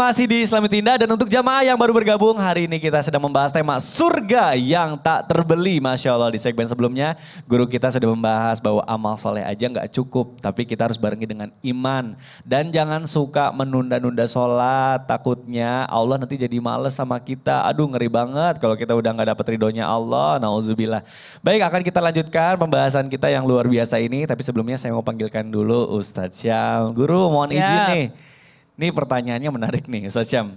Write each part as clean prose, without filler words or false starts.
masih di Islamit Indah dan untuk jamaah yang baru bergabung hari ini kita sedang membahas tema surga yang tak terbeli. Masya Allah di segmen sebelumnya guru kita sudah membahas bahwa amal soleh aja nggak cukup. Tapi kita harus barengi dengan iman. Dan jangan suka menunda-nunda sholat. Takutnya Allah nanti jadi males sama kita. Aduh ngeri banget kalau kita udah nggak dapet ridhonya Allah. Nauzubillah. Baik akan kita lanjutkan pembahasan kita yang luar biasa ini. Tapi sebelumnya saya mau panggilkan dulu Ustadz Syam. Guru mohon izin nih. Ini pertanyaannya menarik nih Ustadz Syam.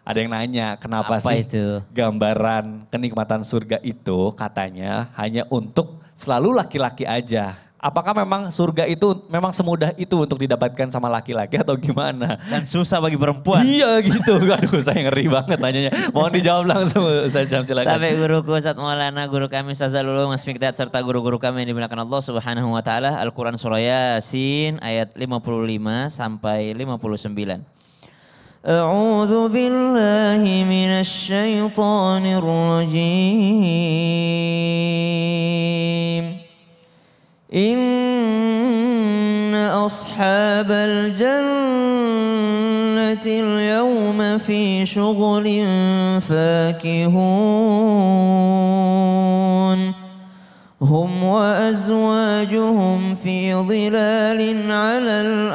Ada yang nanya kenapa Apa sih itu? gambaran kenikmatan surga itu katanya hanya untuk selalu laki-laki aja. Apakah memang surga itu memang semudah itu untuk didapatkan sama laki-laki atau gimana? Dan susah bagi perempuan. Iya gitu. Aduh saya ngeri banget nanyanya. Mohon dijawab langsung Ustadz Syam silakan. Tapi guruku Ustadz Maulana, guru kami Ustaz Zalulul Mas Mikdad serta guru-guru kami yang dimuliakan Allah Subhanahu wa taala, Al-Qur'an surah Yasin ayat 55 sampai 59. A'udzu billahi minasy syaithanir rajim. Inna ashabal jannati al-yawma fi syughulin fakihun. Hum wa azwajuhum fi dhilalin 'alal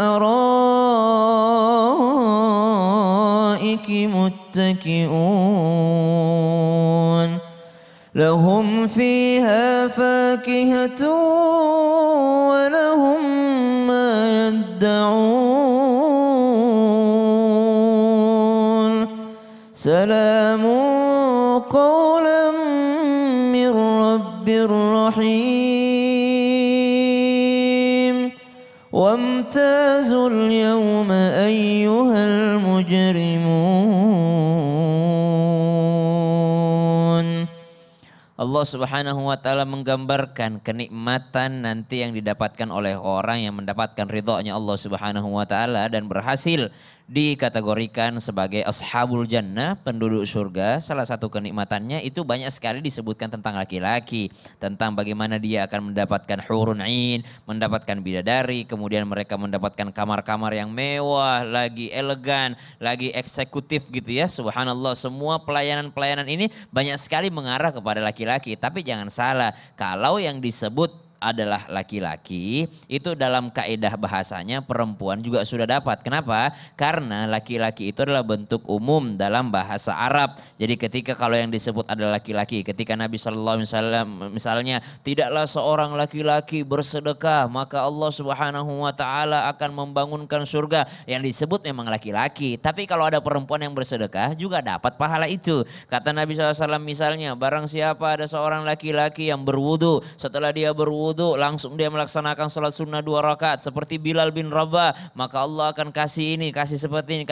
araiki muttaki'un. Lahum fiha fakihatun wa lahum ma yadda'un. Salamun qawlan min rabbir rahim. Wamtazul yawma ayyuhal mujrimun. Allah Subhanahu wa taala menggambarkan kenikmatan nanti yang didapatkan oleh orang yang mendapatkan ridhonya Allah Subhanahu wa taala dan berhasil dikategorikan sebagai ashabul jannah, penduduk surga. Salah satu kenikmatannya itu banyak sekali disebutkan tentang laki-laki, tentang bagaimana dia akan mendapatkan hurun ain, mendapatkan bidadari, kemudian mereka mendapatkan kamar-kamar yang mewah, lagi elegan, lagi eksekutif gitu ya. Subhanallah, semua pelayanan-pelayanan ini banyak sekali mengarah kepada laki-laki. Tapi jangan salah, kalau yang disebut adalah laki-laki, itu dalam kaidah bahasanya perempuan juga sudah dapat. Kenapa? Karena laki-laki itu adalah bentuk umum dalam bahasa Arab. Jadi ketika kalau yang disebut adalah laki-laki, ketika Nabi SAW misalnya tidaklah seorang laki-laki bersedekah maka Allah Subhanahu wa taala akan membangunkan surga, yang disebut memang laki-laki. Tapi kalau ada perempuan yang bersedekah juga dapat pahala itu. Kata Nabi SAW misalnya, barang siapa ada seorang laki-laki yang berwudu, setelah dia berwudu langsung dia melaksanakan sholat sunnah 2 rakaat seperti Bilal bin Rabah, maka Allah akan kasih ini, kasih seperti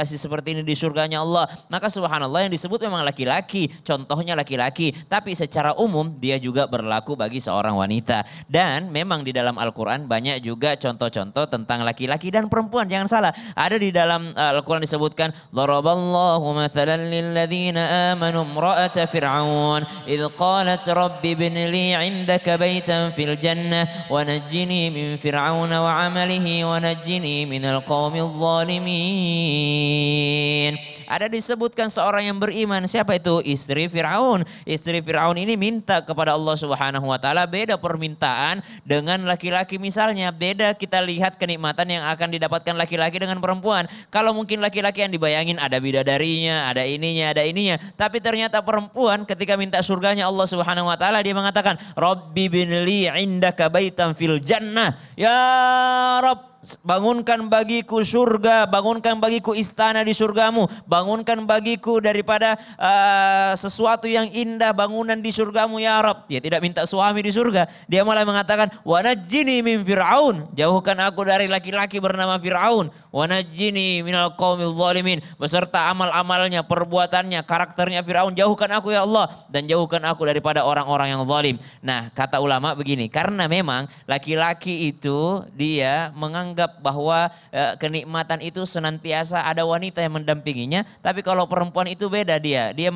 ini di surganya Allah. Maka subhanallah yang disebut memang laki-laki, contohnya laki-laki, tapi secara umum dia juga berlaku bagi seorang wanita. Dan memang di dalam Al-Quran banyak juga contoh-contoh tentang laki-laki dan perempuan. Jangan salah, ada di dalam Al-Quran disebutkan Daraballahu mathalan lilladzina amanu imra'ata fir'aun idh qalat rabbi ibn li 'indaka baitan fil jannah ونجني من فرعون وعمله ونجني من القوم الظالمين. Ada disebutkan seorang yang beriman. Siapa itu? Istri Fir'aun. Istri Fir'aun ini minta kepada Allah Subhanahu wa taala. Beda permintaan dengan laki-laki misalnya. Beda kita lihat kenikmatan yang akan didapatkan laki-laki dengan perempuan. Kalau mungkin laki-laki yang dibayangin ada bidadarinya, ada ininya. Tapi ternyata perempuan ketika minta surganya Allah Subhanahu wa taala, dia mengatakan, Rabbi binli indaka baitan fil jannah. Ya Rabb, bangunkan bagiku surga, bangunkan bagiku istana di surgamu, bangunkan bagiku daripada sesuatu yang indah, bangunan di surgamu ya Rabb. Dia tidak minta suami di surga, dia malah mengatakan wa najjini min fir'aun, jauhkan aku dari laki-laki bernama Fir'aun, wa najjini minal qaumil zalimin, beserta amal-amalnya, perbuatannya, karakternya Fir'aun, jauhkan aku ya Allah dan jauhkan aku daripada orang-orang yang zalim. Nah, kata ulama begini, karena memang laki-laki itu dia menganggap bahwa kenikmatan itu senantiasa ada wanita yang mendampinginya, tapi kalau perempuan itu beda, dia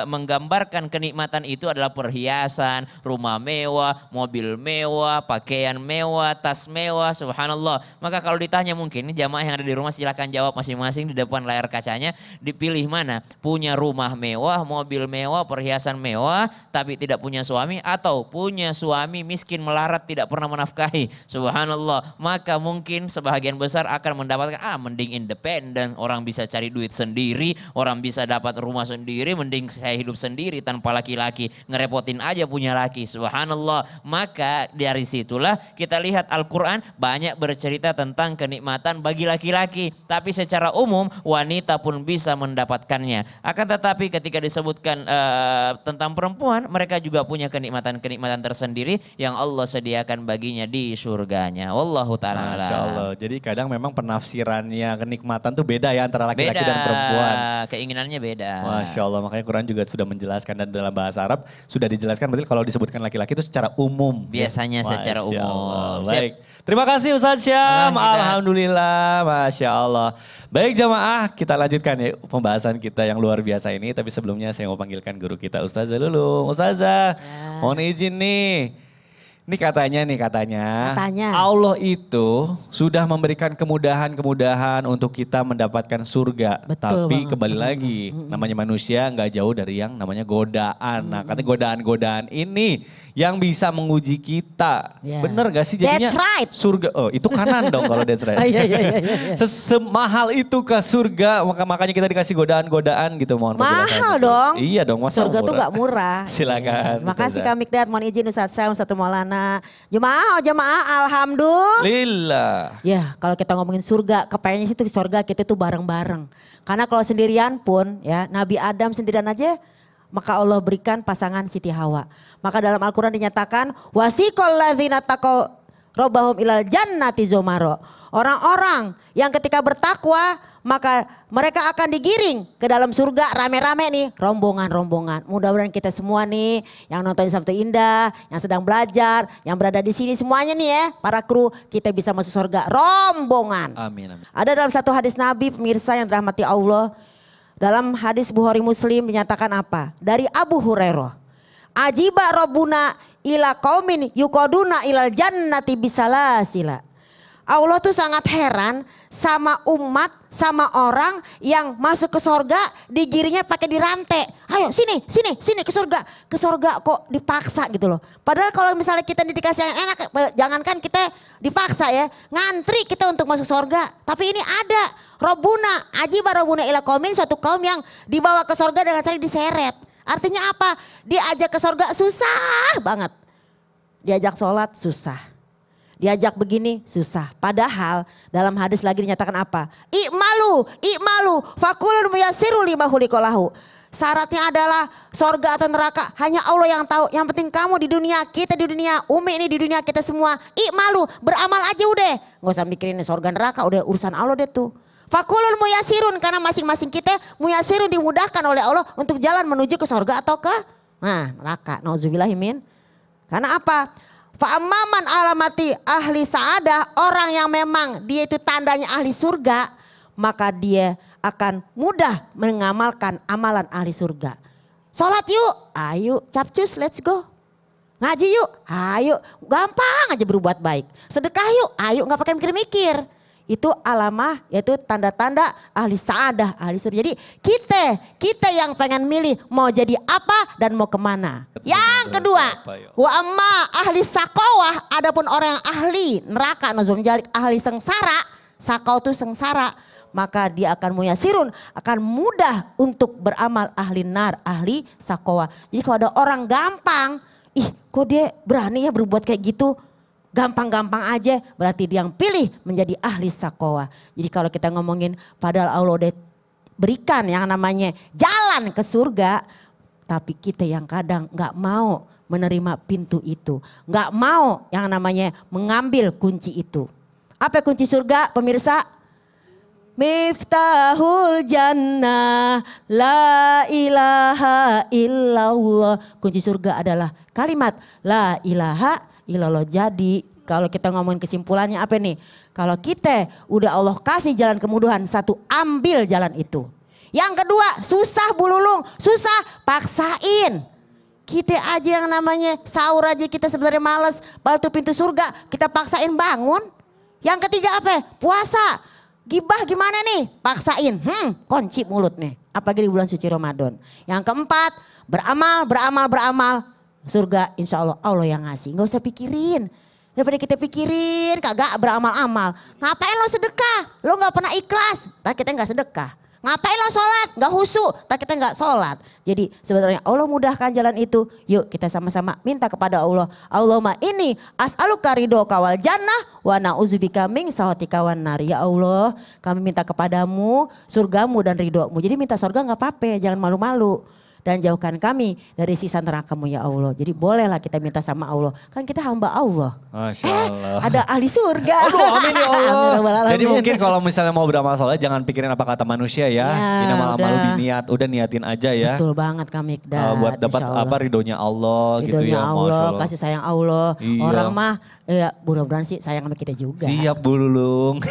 menggambarkan kenikmatan itu adalah perhiasan, rumah mewah, mobil mewah, pakaian mewah, tas mewah, subhanallah. Maka kalau ditanya mungkin jamaah yang ada di rumah silakan jawab masing-masing di depan layar kacanya. Dipilih mana? Punya rumah mewah, mobil mewah, perhiasan mewah, tapi tidak punya suami, atau punya suami miskin melarat tidak pernah menafkahi. Subhanallah. Maka mungkin sebahagian besar akan mendapatkan mending independen, orang bisa cari duit sendiri, orang bisa dapat rumah sendiri, mending saya hidup sendiri tanpa laki-laki, ngerepotin aja punya laki. Subhanallah. Maka dari situlah kita lihat Al-Quran banyak bercerita tentang kenikmatan bagi laki-laki. Tapi secara umum wanita pun bisa mendapatkannya. Akan tetapi ketika disebutkan tentang perempuan, mereka juga punya kenikmatan-kenikmatan tersendiri yang Allah sediakan baginya di surganya. Wallahu ta'ala. Masya Allah. Jadi kadang memang penafsirannya kenikmatan tuh beda ya antara laki-laki dan perempuan. Keinginannya beda. Masya Allah, makanya Quran juga sudah menjelaskan dan dalam bahasa Arab sudah dijelaskan berarti kalau disebutkan laki-laki itu secara umum. Biasanya secara umum. Baik, terima kasih Ustaz Syam. Alhamdulillah, Masya Allah. Baik jamaah, kita lanjutkan ya pembahasan kita yang luar biasa ini. Tapi sebelumnya saya mau panggilkan guru kita Ustazah Lulung. Ustazah, mohon izin nih. Ini katanya Allah itu sudah memberikan kemudahan-kemudahan untuk kita mendapatkan surga. Betul tapi banget. kembali lagi, namanya manusia nggak jauh dari yang namanya godaan. Nah katanya godaan-godaan ini yang bisa menguji kita. Yeah. Bener gak sih jadinya? That's right. Surga, oh itu kanan dong kalau that's right. Iya. Semahal itu ke surga, makanya kita dikasih godaan-godaan gitu. Mohon Mahal penjelasannya. dong. Iya dong, masa Surga tuh gak murah. Silakan. Makasih Ustazah. Kak Mikdad, mohon izin Ustaz Syam, Ustaz Maulana. Jemaah, alhamdulillah. Lillah. Ya kalau kita ngomongin surga, kepengennya itu surga kita tuh bareng-bareng. Karena kalau sendirian pun ya Nabi Adam sendirian aja maka Allah berikan pasangan Siti Hawa. Maka dalam Al-Quran dinyatakan wasiqal ladzina taqaw rabbahum ilal jannati zumara. Orang-orang yang ketika bertakwa maka mereka akan digiring ke dalam surga rame-rame nih, rombongan-rombongan. Mudah-mudahan kita semua nih yang nonton Sabtu Indah, yang sedang belajar, yang berada di sini semuanya nih ya, para kru kita bisa masuk surga rombongan. Amin, amin. Ada dalam satu hadis Nabi pemirsa yang dirahmati Allah. Dalam hadis Bukhari Muslim dinyatakan apa? Dari Abu Hurairah. Ajiba Rabbuna ila qaumin yuqaduna ilal jannati bisalasila. Allah tuh sangat heran sama umat, sama orang yang masuk ke surga digiringnya pakai dirantai. Ayo sini ke surga. Ke surga kok dipaksa gitu loh. Padahal kalau misalnya kita dikasih yang enak, jangankan kita dipaksa ya. Ngantri kita untuk masuk surga. Tapi ini ada Robuna, ajiba Robuna ila qaumin, suatu kaum yang dibawa ke surga dengan cara diseret. Artinya apa? Diajak ke surga susah banget. Diajak sholat susah. Diajak begini susah. Padahal dalam hadis lagi dinyatakan apa? I'malu, fakulun muyassiru lima khuliqalahu. Syaratnya adalah sorga atau neraka hanya Allah yang tahu. Yang penting kamu di dunia, kita di dunia, Umi ini di dunia, kita semua. I'malu, beramal aja udah. Gak usah mikirin sorga neraka, udah urusan Allah deh tuh. Fakulun muyassirun, karena masing-masing kita muyassirun dimudahkan oleh Allah untuk jalan menuju ke sorga atau ke neraka. Nauzubillahimin. Karena apa? Fa'amman alamati ahli sa'adah, orang yang memang dia itu tandanya ahli surga, maka dia akan mudah mengamalkan amalan ahli surga. Sholat yuk, ayo capcus let's go. Ngaji yuk, ayo gampang aja berbuat baik. Sedekah yuk, ayo gak pakai mikir-mikir. Itu alamah, yaitu tanda-tanda ahli sa'adah, ahli surga. Jadi kita yang pengen milih mau jadi apa dan mau kemana. Yang kedua, wa amma ahli sakawah, adapun orang yang ahli neraka, ahli sengsara, sakau itu sengsara, maka dia akan muyasirun, akan mudah untuk beramal ahli nar, ahli sakawah. Jadi kalau ada orang gampang, kok dia berani ya berbuat kayak gitu, gampang-gampang aja, berarti dia yang pilih menjadi ahli sakawah. Jadi kalau kita ngomongin padahal Allah udah berikan yang namanya jalan ke surga, tapi kita yang kadang gak mau menerima pintu itu. Gak mau yang namanya mengambil kunci itu. Apa kunci surga pemirsa? Miftahul jannah la ilaha illallah. Kunci surga adalah kalimat la ilaha illallah. Jadi kalau kita ngomongin kesimpulannya apa nih? Kalau kita udah Allah kasih jalan kemudahan, satu ambil jalan itu. Yang kedua, susah bululung, susah paksain. Kita aja yang namanya sahur aja kita sebenarnya males, bal tuh pintu surga kita paksain bangun. Yang ketiga apa? Puasa. Gibah gimana nih? Paksain. Kunci mulut nih. Apalagi di bulan suci Ramadan. Yang keempat, beramal. Surga insya Allah, Allah yang ngasih. Gak usah pikirin. Daripada kita pikirin kagak beramal-amal. Ngapain lo sedekah? Lo gak pernah ikhlas. Tapi kita gak sedekah. Ngapain lo sholat? Gak husu. Tapi kita gak sholat. Jadi sebenarnya Allah mudahkan jalan itu. Yuk kita sama-sama minta kepada Allah. Allahumma ini as'aluka ridhoka wal jannah wa na'udzubika min sakhatika wan nar. Ya Allah, kami minta kepadamu surgamu dan ridhomu. Jadi minta surga gak apa-apa, jangan malu-malu. Dan jauhkan kami dari sisa neraka-Mu ya Allah. Jadi bolehlah kita minta sama Allah. Kan kita hamba Allah. Masya Allah. Ada ahli surga. Aduh amin ya Allah. Amin. Jadi mungkin kalau misalnya mau beramal soleh jangan pikirin apa kata manusia ya. Ya, Ini malu udah. diniat, udah niatin aja ya. Betul banget kami Buat dapat apa ridhonya Allah gitu ya. Allah, Masya Allah. kasih sayang Allah. Iya. Orang mah ya mudah-mudahan sih sayang sama kita juga. Siap Bu Lulung.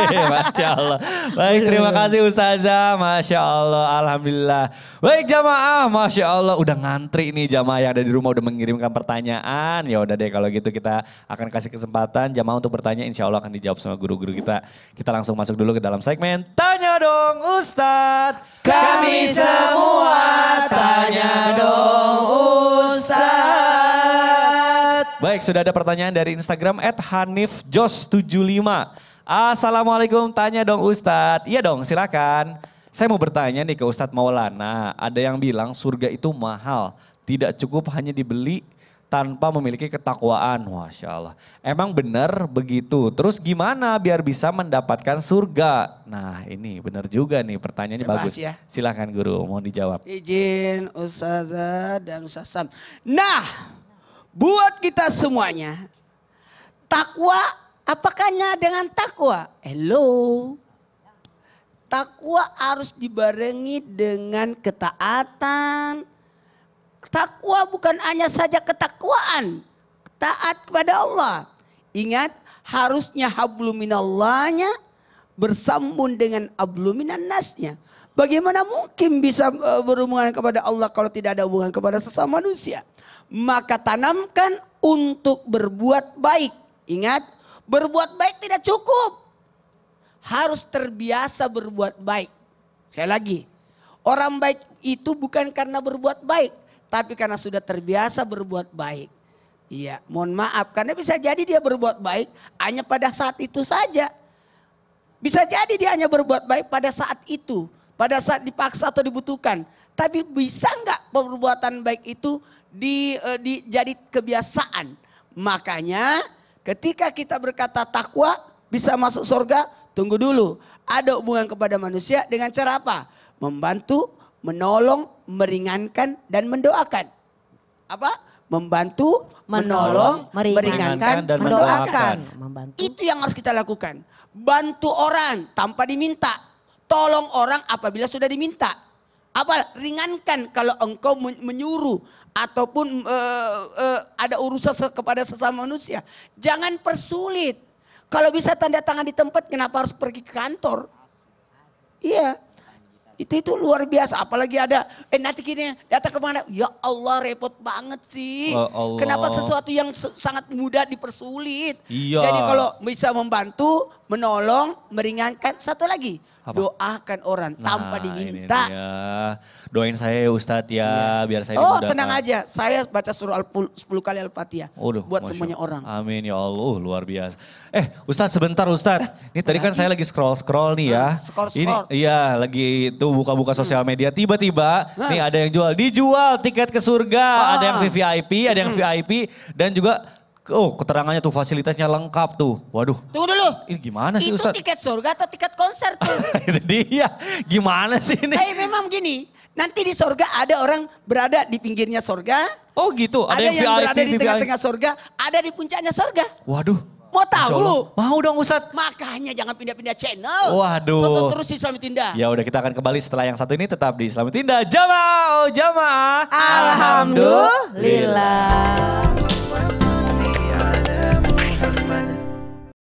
Masya Allah. Baik terima kasih Ustazah. Masya Allah. Alhamdulillah. Baik jamaah. Masya Allah. Udah ngantri nih jamaah yang ada di rumah udah mengirimkan pertanyaan. Ya udah deh kalau gitu kita akan kasih kesempatan jamaah untuk bertanya. Insya Allah akan dijawab sama guru-guru kita. Kita langsung masuk dulu ke dalam segmen Tanya Dong Ustadz. Kami semua tanya dong Ustadz. Baik, sudah ada pertanyaan dari Instagram @hanifjos75. Assalamualaikum, tanya dong Ustadz. Iya dong, silakan. Saya mau bertanya nih ke Ustadz Maulana. Ada yang bilang surga itu mahal, tidak cukup hanya dibeli tanpa memiliki ketakwaan. Masya Allah. Emang benar begitu? Terus gimana biar bisa mendapatkan surga? Nah ini benar juga nih, pertanyaannya Saya bagus. bahas ya. Silakan guru, mohon dijawab. Izin Ustazah dan Ustaz Sam. Nah, buat kita semuanya, takwa apakahnya dengan takwa? Hello. Takwa harus dibarengi dengan ketaatan. Takwa bukan hanya saja ketakwaan, taat kepada Allah. Ingat, harusnya habluminallahnya bersambung dengan habluminannasnya. Bagaimana mungkin bisa berhubungan kepada Allah kalau tidak ada hubungan kepada sesama manusia? Maka tanamkan untuk berbuat baik. Ingat, berbuat baik tidak cukup. Harus terbiasa berbuat baik. Sekali lagi, orang baik itu bukan karena berbuat baik, tapi karena sudah terbiasa berbuat baik. Iya, mohon maaf karena bisa jadi dia berbuat baik hanya pada saat itu saja. Bisa jadi dia hanya berbuat baik pada saat itu, pada saat dipaksa atau dibutuhkan. Tapi bisa nggak perbuatan baik itu jadi kebiasaan? Makanya ketika kita berkata takwa bisa masuk surga, tunggu dulu. Ada hubungan kepada manusia dengan cara apa? Membantu, menolong, meringankan, dan mendoakan. Apa? Membantu, menolong, meringankan, dan mendoakan. Membantu. Itu yang harus kita lakukan. Bantu orang tanpa diminta. Tolong orang apabila sudah diminta. Apa? Ringankan kalau engkau menyuruh. Ataupun ada urusan kepada sesama manusia. Jangan persulit. Kalau bisa tanda tangan di tempat, kenapa harus pergi ke kantor? Iya. Itu luar biasa. Apalagi ada, nanti kini datang kemana? Ya Allah repot banget sih. Allah. Kenapa sesuatu yang sangat mudah dipersulit? Iya. Jadi kalau bisa membantu, menolong, meringankan. Satu lagi, Apa? doakan orang tanpa Nah, ini diminta. dia. Doain saya ya Ustadz ya, biar saya Oh dimudahkan. tenang aja, saya baca surah 10 kali Al-Fatihah. Waduh, Buat Masya semuanya Allah. orang. Amin ya Allah, luar biasa. Ustadz sebentar Ustadz. Ini tadi kan saya lagi scroll nih ya. Scroll. Ini iya lagi tuh buka-buka sosial media. Tiba-tiba nih ada yang dijual tiket ke surga. Ada yang VVIP, ada yang VIP. Dan juga keterangannya tuh fasilitasnya lengkap tuh. Waduh. Tunggu dulu. Ini gimana sih Itu Ustadz? tiket surga atau tiket konser tuh? Itu dia. Gimana sih ini? Memang gini. Nanti di surga ada orang berada di pinggirnya surga. Oh gitu, Ada yang berada di tengah-tengah surga. Ada di puncaknya surga. Waduh. Mau Masya Allah. tahu? Mau dong Ustadz. Makanya jangan pindah-pindah channel. Waduh. Tonton terus di Islami Tinda. Ya udah kita akan kembali setelah yang satu ini tetap di Islami Tinda. Jamaah, jamaah. Alhamdulillah.